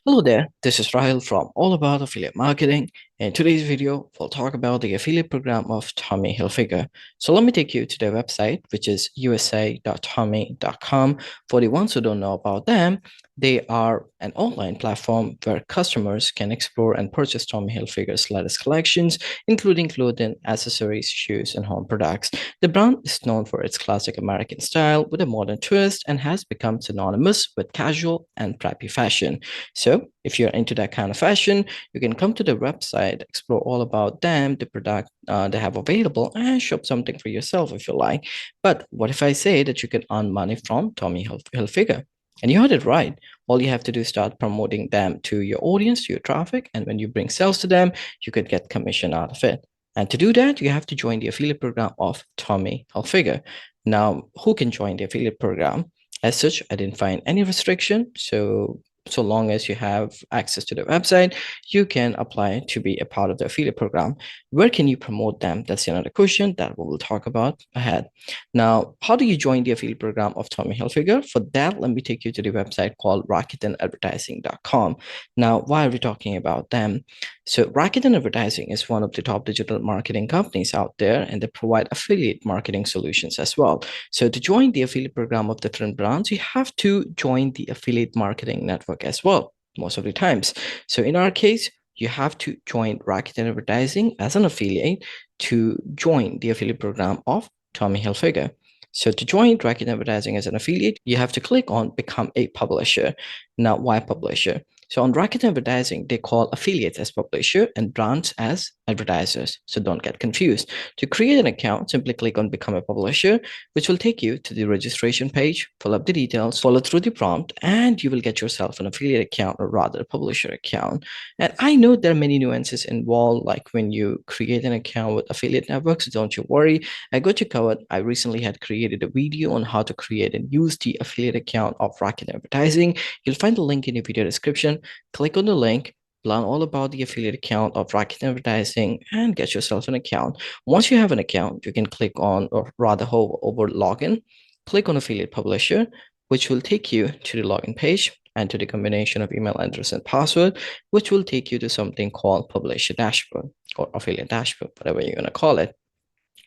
Hello there, this is Rahil from All About Affiliate Marketing. In today's video, we'll talk about the affiliate program of Tommy Hilfiger. So let me take you to their website, which is usa.tommy.com. For the ones who don't know about them, they are an online platform where customers can explore and purchase Tommy Hilfiger's latest collections, including clothing, accessories, shoes, and home products. The brand is known for its classic American style with a modern twist and has become synonymous with casual and preppy fashion. So if you're into that kind of fashion, you can come to the website, explore all about them, the product they have available, and shop something for yourself if you like. But what if I say that you can earn money from Tommy Hilfiger? And you heard it right. All you have to do is start promoting them to your audience, to your traffic, and when you bring sales to them, you could get commission out of it. And to do that, you have to join the affiliate program of Tommy Hilfiger. Now, who can join the affiliate program? As such, I didn't find any restriction. So long as you have access to the website, you can apply to be a part of the affiliate program. Where can you promote them? That's another question that we will talk about ahead. Now, how do you join the affiliate program of Tommy Hilfiger? For that, let me take you to the website called RakutenAdvertising.com. Now, why are we talking about them? So Rakuten Advertising is one of the top digital marketing companies out there, and they provide affiliate marketing solutions as well. So to join the affiliate program of different brands, you have to join the affiliate marketing network as well, most of the times. So in our case, you have to join Rakuten Advertising as an affiliate to join the affiliate program of Tommy Hilfiger. So to join Rakuten Advertising as an affiliate, you have to click on Become a Publisher. Now, why publisher? So on Rakuten Advertising, they call affiliates as publisher and brands as advertisers. So don't get confused. To create an account, simply click on Become a Publisher, which will take you to the registration page, fill up the details, follow through the prompt, and you will get yourself an affiliate account, or rather a publisher account. And I know there are many nuances involved, like when you create an account with affiliate networks, don't you worry. I got you covered. I recently had created a video on how to create and use the affiliate account of Rakuten Advertising. You'll find the link in the video description. Click on the link, learn all about the affiliate account of Rakuten Advertising, and get yourself an account. Once you have an account, you can click on, or rather hover over login, click on affiliate publisher, which will take you to the login page and to the combination of email address and password, which will take you to something called publisher dashboard or affiliate dashboard, whatever you're going to call it.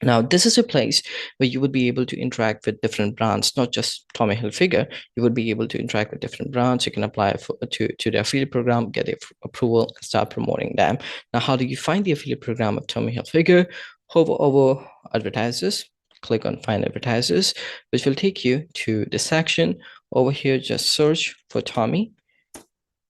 Now, this is a place where you would be able to interact with different brands, not just Tommy Hilfiger. You would be able to interact with different brands. You can apply to the affiliate program, get approval, and start promoting them. Now, how do you find the affiliate program of Tommy Hilfiger? Hover over advertisers, click on find advertisers, which will take you to the section over here. Just search for Tommy.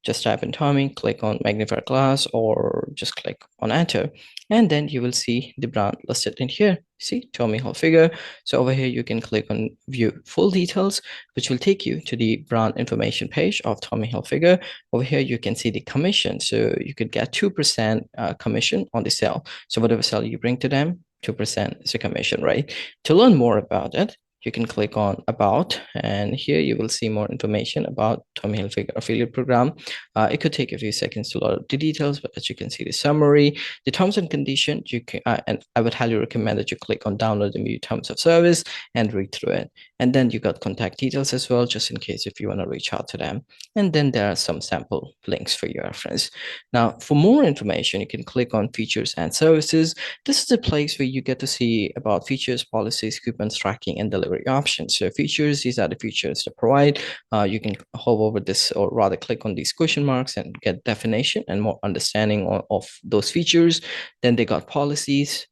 Just type in Tommy, click on magnify glass, or just click on enter, and then you will see the brand listed in here. See, Tommy Hilfiger. So over here you can click on view full details, which will take you to the brand information page of Tommy Hilfiger. Over here you can see the commission, so you could get 2% commission on the sale. So whatever sale you bring to them, 2% is a commission, right? To learn more about it, you can click on about, and here you will see more information about Tommy Hilfiger affiliate program. It could take a few seconds to load up the details, but as you can see the summary, the terms and conditions, you can and I would highly recommend that you click on download and view terms of service and read through it. And then you got contact details as well, just in case if you want to reach out to them. And then there are some sample links for your reference. Now, for more information, you can click on features and services. This is a place where you get to see about features, policies, coupons, tracking, and delivery options. So features, these are the features to provide. You can hover over this, or rather click on these question marks, and get definition and more understanding of those features. Then they got policies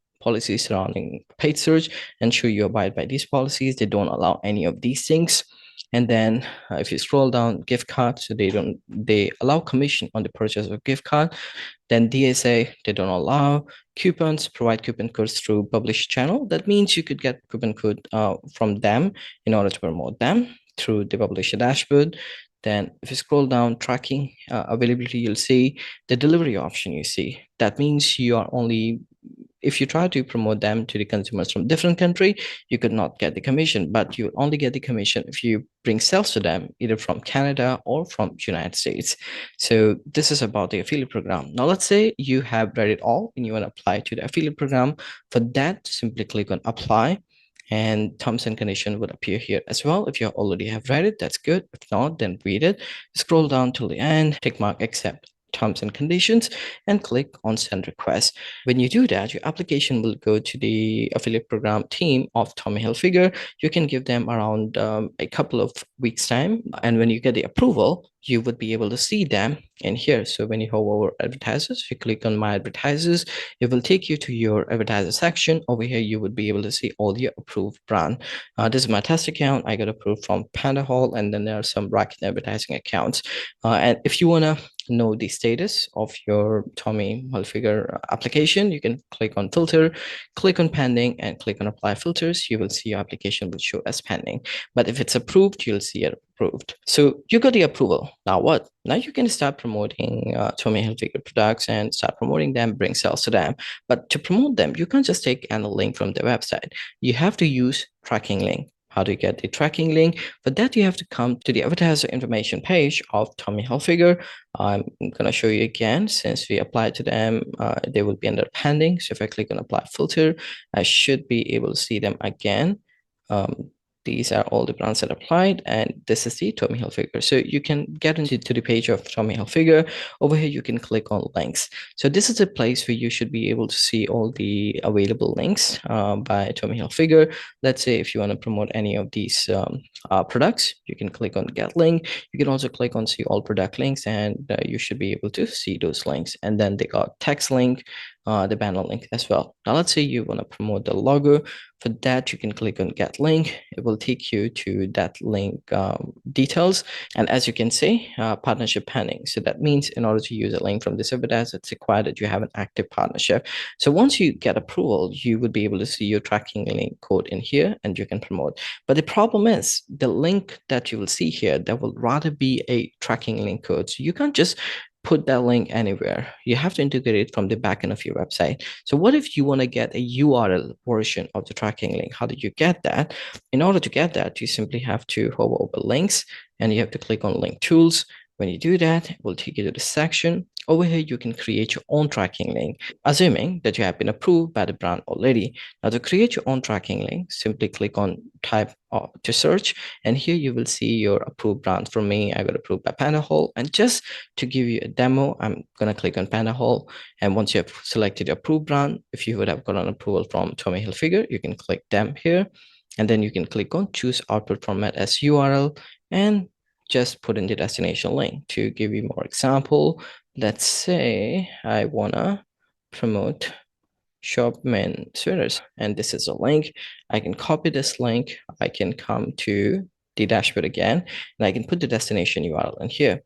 surrounding paid search, ensure you abide by these policies. They don't allow any of these things. And then if you scroll down, gift card, so they allow commission on the purchase of gift card. Then DSA, they don't allow coupons, provide coupon codes through published channel. That means you could get coupon code from them in order to promote them through the publisher dashboard. Then if you scroll down, tracking availability, you'll see the delivery option. You see that means you are only, if you try to promote them to the consumers from different country, you could not get the commission, but you only get the commission if you bring sales to them either from Canada or from United States. So this is about the affiliate program. Now let's say you have read it all and you want to apply to the affiliate program. For that, simply click on apply, and terms and conditions would appear here as well. If you already have read it, that's good. If not, then read it. Scroll down till the end, tick mark accept terms and conditions, and click on send request. When you do that, your application will go to the affiliate program team of Tommy Hilfiger. You can give them around a couple of weeks time, and when you get the approval, you would be able to see them in here. So when you hover over advertisers, you click on my advertisers, it will take you to your advertiser section. Over here, you would be able to see all your approved brand. This is my test account. I got approved from Panda Hall, and then there are some bracket advertising accounts. And if you want to know the status of your Tommy Hilfiger application, you can click on filter, click on pending, and click on apply filters. You will see your application will show as pending. But if it's approved, you'll see it approved. So you got the approval. Now what? Now you can start promoting Tommy Hilfiger products and start promoting them, bring sales to them. But to promote them, you can't just take a link from their website. You have to use tracking link. How do you get the tracking link? For that, you have to come to the advertiser information page of Tommy Hilfiger. I'm going to show you again. Since we applied to them, they will be under pending. So if I click on apply filter, I should be able to see them again. These are all the brands that applied, and this is the Tommy Hilfiger. So you can get into the page of Tommy Hilfiger. Over here, you can click on links. So this is a place where you should be able to see all the available links by Tommy Hilfiger. Let's say if you want to promote any of these products, you can click on get link. You can also click on see all product links, and you should be able to see those links. And then they got text link, the banner link as well. Now let's say you want to promote the logo. For that, you can click on get link. It will take you to that link details. And as you can see, partnership pending. So that means in order to use a link from this advertiser, it's required that you have an active partnership. So once you get approval, you would be able to see your tracking link code in here and you can promote. But the problem is the link that you will see here, that will rather be a tracking link code. So you can't just put that link anywhere. You have to integrate it from the backend of your website. So what if you want to get a URL version of the tracking link? How do you get that? In order to get that, you simply have to hover over links and you have to click on link tools. When you do that, it will take you to the section. Over here, you can create your own tracking link, assuming that you have been approved by the brand already. Now, to create your own tracking link, simply click on type to search, and here you will see your approved brand. For me, I got approved by Panda Hall, and just to give you a demo, I'm going to click on Panda Hall, and once you have selected your approved brand, if you would have gotten approval from Tommy Hilfiger, you can click them here, and then you can click on choose output format as URL, and just put in the destination link. To give you more example, let's say I wanna promote shop men sweaters, and this is a link. I can copy this link. I can come to the dashboard again, and I can put the destination URL in here,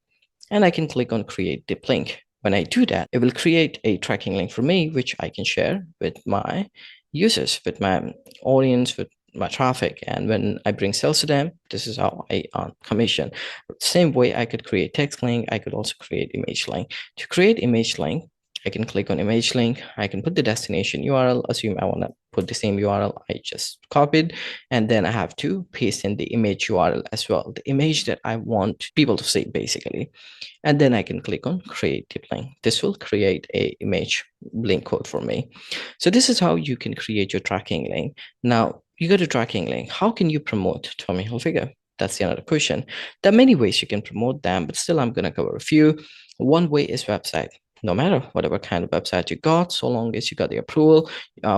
and I can click on create dip link. When I do that, it will create a tracking link for me, which I can share with my users, with my audience, with my traffic. And when I bring sales to them, this is how I earn commission. Same way I could create text link, I could also create image link. To create image link, I can click on image link. I can put the destination URL. Assume I want to put the same URL I just copied, and then I have to paste in the image URL as well, the image that I want people to see basically. And then I can click on create dip link. This will create a image link code for me. So this is how you can create your tracking link. Now you got a tracking link. How can you promote Tommy Hilfiger? That's the another question. There are many ways you can promote them, but still I'm going to cover a few. One way is website. No matter whatever kind of website you got, so long as you got the approval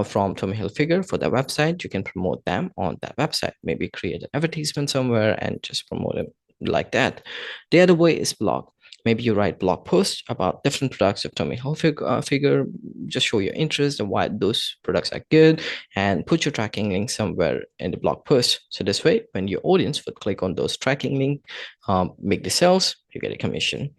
from Tommy Hilfiger for their website, you can promote them on that website. Maybe create an advertisement somewhere and just promote it like that. The other way is blog. Maybe you write blog posts about different products of Tommy Hilfiger, just show your interest and why those products are good, and put your tracking link somewhere in the blog post. So this way, when your audience would click on those tracking links, make the sales, you get a commission.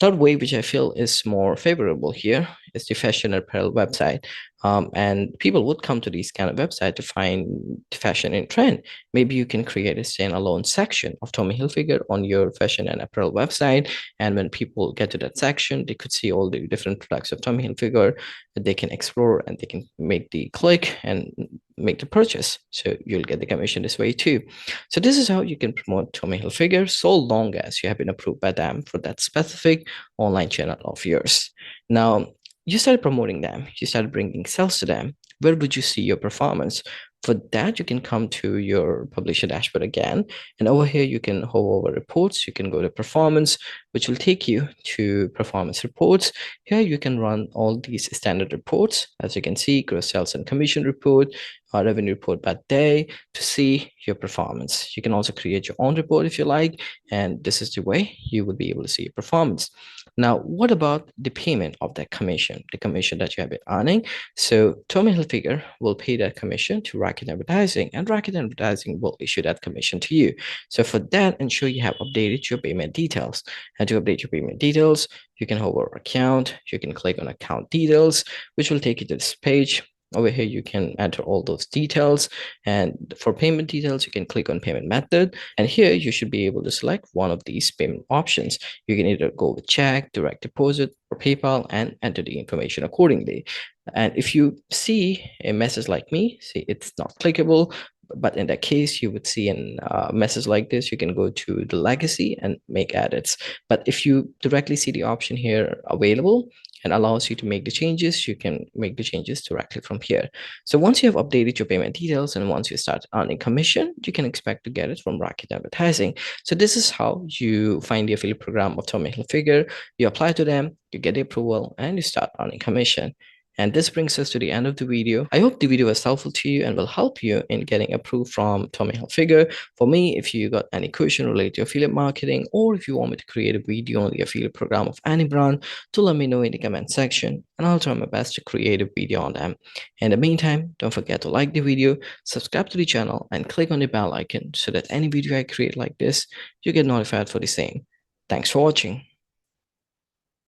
Third way, which I feel is more favorable here, is the fashion apparel website. And people would come to these kind of websites to find fashion in trend. Maybe you can create a standalone section of Tommy Hilfiger on your fashion and apparel website. And when people get to that section, they could see all the different products of Tommy Hilfiger that they can explore, and they can make the click and make the purchase. So you'll get the commission this way too. So this is how you can promote Tommy Hilfiger, so long as you have been approved by them for that specific online channel of yours. Now, you started promoting them, you started bringing sales to them. Where would you see your performance? For that, you can come to your publisher dashboard again, and over here you can hover over reports. You can go to performance, which will take you to performance reports. Here you can run all these standard reports, as you can see, gross sales and commission report, revenue report by day, to see your performance. You can also create your own report if you like, and this is the way you will be able to see your performance. Now, what about the payment of that commission, the commission that you have been earning? So Tommy Hilfiger will pay that commission to Racket Advertising, and Racket Advertising will issue that commission to you. So for that, ensure you have updated your payment details. And to update your payment details, you can hover account, you can click on account details, which will take you to this page. Over here, you can enter all those details, and for payment details, you can click on payment method, and here you should be able to select one of these payment options. You can either go with check, direct deposit, or PayPal, and enter the information accordingly. And if you see a message like me, see it's not clickable, but in that case, you would see a message like this. You can go to the legacy and make edits. But if you directly see the option here available and allows you to make the changes, you can make the changes directly from here. So once you have updated your payment details and once you start earning commission, you can expect to get it from Rocket Advertising. So this is how you find the affiliate program of Tommy Hilfiger. You apply to them, you get the approval, and you start earning commission. And this brings us to the end of the video. I hope the video was helpful to you and will help you in getting approved from Tommy Hilfiger. For me, if you got any question related to affiliate marketing, or if you want me to create a video on the affiliate program of any brand, do let me know in the comment section, and I'll try my best to create a video on them. In the meantime, don't forget to like the video, subscribe to the channel, and click on the bell icon so that any video I create like this, you get notified for the same. Thanks for watching.